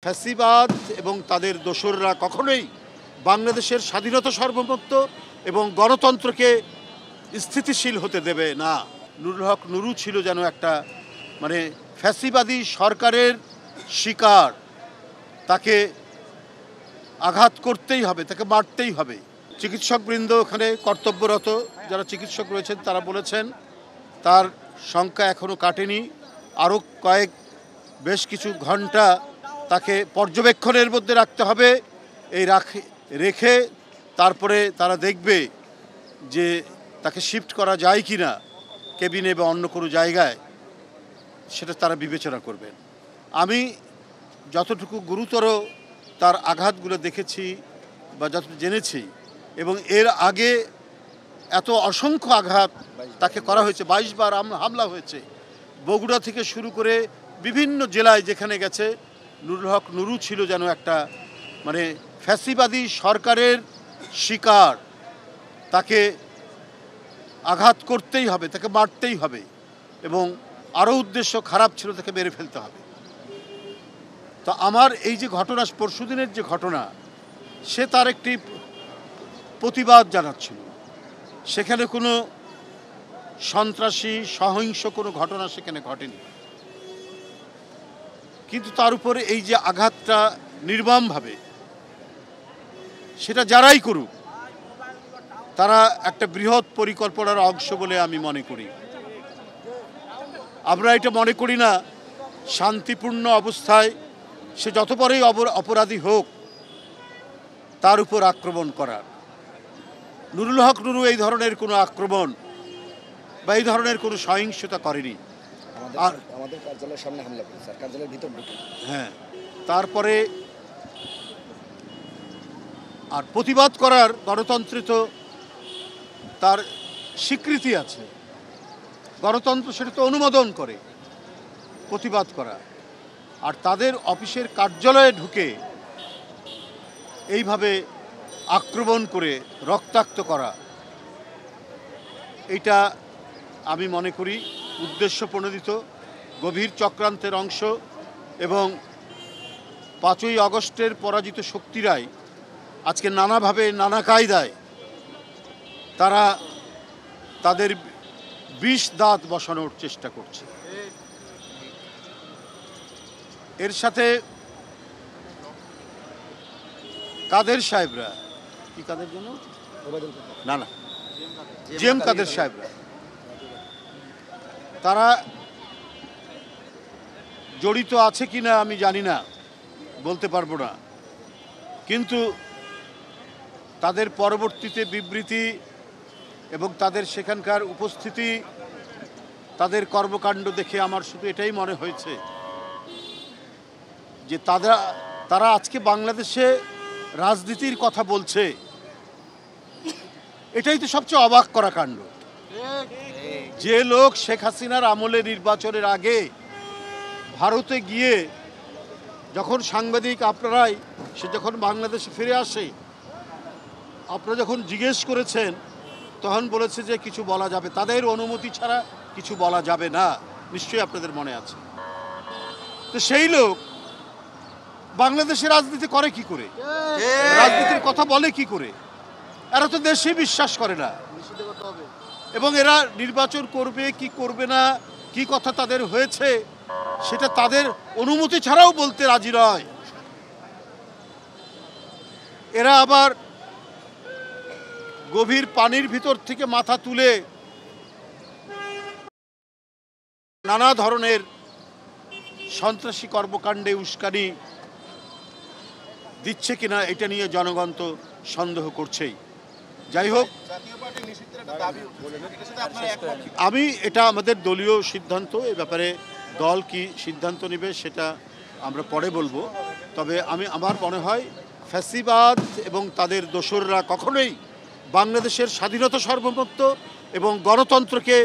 ফ্যাসিবাদ এবং তাদের দোসররা কখনোই বাংলাদেশের স্বাধীনতা সার্বভৌমত্ব এবং গণতন্ত্রকে স্থিতিশীল হতে দেবে না। নুরুল হক নুরু ছিল যেন একটা ফ্যাসিবাদী সরকারের শিকার। তাকে আঘাত করতেই হবে, তাকে মারতেই হবে। চিকিৎসকবৃন্দ ওখানে কর্তব্যরত যারা চিকিৎসক রয়েছেন তারা বলেছেন তার সংখ্যা এখনও কাটেনি, আরও বেশ কিছু ঘন্টা তাকে পর্যবেক্ষণের মধ্যে রাখতে হবে। এই রেখে তারপরে তারা দেখবে যে তাকে শিফট করা যায় কি না কেবিনে বা অন্য কোনো জায়গায়, সেটা তারা বিবেচনা করবেন। আমি যতটুকু গুরুতর তার আঘাতগুলো দেখেছি বা যতটুকু জেনেছি, এবং এর আগে এত অসংখ্য আঘাত তাকে করা হয়েছে, 22 বার হামলা হয়েছে বগুড়া থেকে শুরু করে বিভিন্ন জেলায় যেখানে গেছে। নুরুল হক নুরু ছিল যেন একটা ফ্যাসিবাদী সরকারের শিকার। তাকে আঘাত করতেই হবে, তাকে মারতেই হবে, এবং আরও উদ্দেশ্য খারাপ ছিল, তাকে মেরে ফেলতে হবে। তো আমার এই যে ঘটনা, পরশুদিনের যে ঘটনা, সে তার একটি প্রতিবাদ জানাচ্ছিল। সেখানে কোনো সন্ত্রাসী সহিংস কোনো ঘটনা সেখানে ঘটেনি, কিন্তু তার উপরে এই যে আঘাতটা নির্মমভাবে, সেটা যারাই করুক তারা একটা বৃহৎ পরিকল্পনার অংশ বলে আমি মনে করি। আমরা এটা মনে করি না শান্তিপূর্ণ অবস্থায় সে যত বড়ই অপরাধী হোক তার উপর আক্রমণ করার। নুরুল হক নুরু এই ধরনের কোনো আক্রমণ বা এই ধরনের কোনো সহিংসতা করেনি। আর আমাদের কার্যালয়ের সামনে হামলা করেছে, স্যার কার্যালয়ের ভিতর ঢুকে। হ্যাঁ, তারপরে আর প্রতিবাদ করার গণতন্ত্রে তো তার স্বীকৃতি আছে, গণতন্ত্র সেটা তো অনুমোদন করে প্রতিবাদ করা। আর তাদের অফিসের কার্যালয়ে ঢুকে এইভাবে আক্রমণ করে রক্তাক্ত করা, এটা আমি মনে করি উদ্দেশ্য প্রণোদিত গভীর চক্রান্তের অংশ। এবং 5ই আগস্টের পরাজিত শক্তিরাই আজকে নানাভাবে নানা কায়দায় তারা তাদের বিষ দাঁত বসানোর চেষ্টা করছে। এর সাথে কাদের সাহেবরা, কি কাদের জন্য না না জিএম কাদের সাহেবরা, তারা জড়িত আছে কিনা আমি জানি না, বলতে পারবো না, কিন্তু তাদের পরবর্তীতে বিবৃতি এবং তাদের সেখানকার উপস্থিতি, তাদের কর্মকাণ্ড দেখে আমার শুধু এটাই মনে হয়েছে যে তারা আজকে বাংলাদেশে রাজনীতির কথা বলছে। এটাই তো সবচেয়ে অবাক করা কাণ্ড। যে লোক শেখ হাসিনার আমলে নির্বাচনের আগে ভারতে গিয়ে যখন সাংবাদিক আপনারাই, সে যখন বাংলাদেশে ফিরে আসে, আপনারা যখন জিজ্ঞেস করেছেন তখন বলেছে যে কিছু বলা যাবে, তাদের অনুমতি ছাড়া কিছু বলা যাবে না, নিশ্চয়ই আপনাদের মনে আছে। তো সেই লোক বাংলাদেশের রাজনীতি করে কি করে, রাজনীতির কথা বলে কি করে? এরা তো দেশে বিশ্বাস করে না, এবং এরা নির্বাচন করবে কি করবে না, কি কথা তাদের হয়েছে সেটা তাদের অনুমতি ছাড়াও বলতে রাজি নয়। এরা আবার গভীর পানির ভিতর থেকে মাথা তুলে নানা ধরনের সন্ত্রাসী কর্মকাণ্ডে উস্কানি দিচ্ছে কিনা এটা নিয়ে জনগণ তো সন্দেহ করছেই। যাই হোক, আমি এটা আমাদের দলীয় সিদ্ধান্ত, এ ব্যাপারে দল কি সিদ্ধান্ত নেবে সেটা আমরা পরে বলবো। তবে আমার মনে হয় ফ্যাসিবাদ এবং তাদের দোসররা কখনোই বাংলাদেশের স্বাধীনতা সার্বভৌমত্ব এবং গণতন্ত্রকে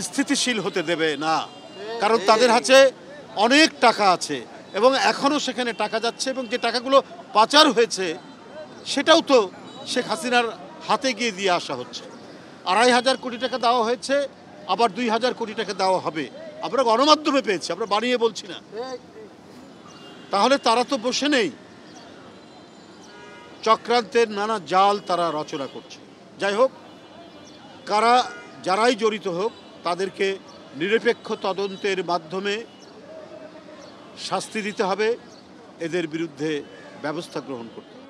স্থিতিশীল হতে দেবে না। কারণ তাদের হাতে অনেক টাকা আছে এবং এখনও সেখানে টাকা যাচ্ছে, এবং যে টাকাগুলো পাচার হয়েছে সেটাও তো শেখ হাসিনার হাতে গিয়ে দিয়ে আসা হচ্ছে। 2,500 কোটি টাকা দেওয়া হয়েছে, আবার 2,000 কোটি টাকা দেওয়া হবে। আমরা গণমাধ্যমে পেয়েছি, আমরা বানিয়ে বলছি না। তাহলে তারা তো বসে নেই, চক্রান্তের নানা জাল তারা রচনা করছে। যাই হোক, যারাই জড়িত হোক তাদেরকে নিরপেক্ষ তদন্তের মাধ্যমে শাস্তি দিতে হবে, এদের বিরুদ্ধে ব্যবস্থা গ্রহণ করতে হবে।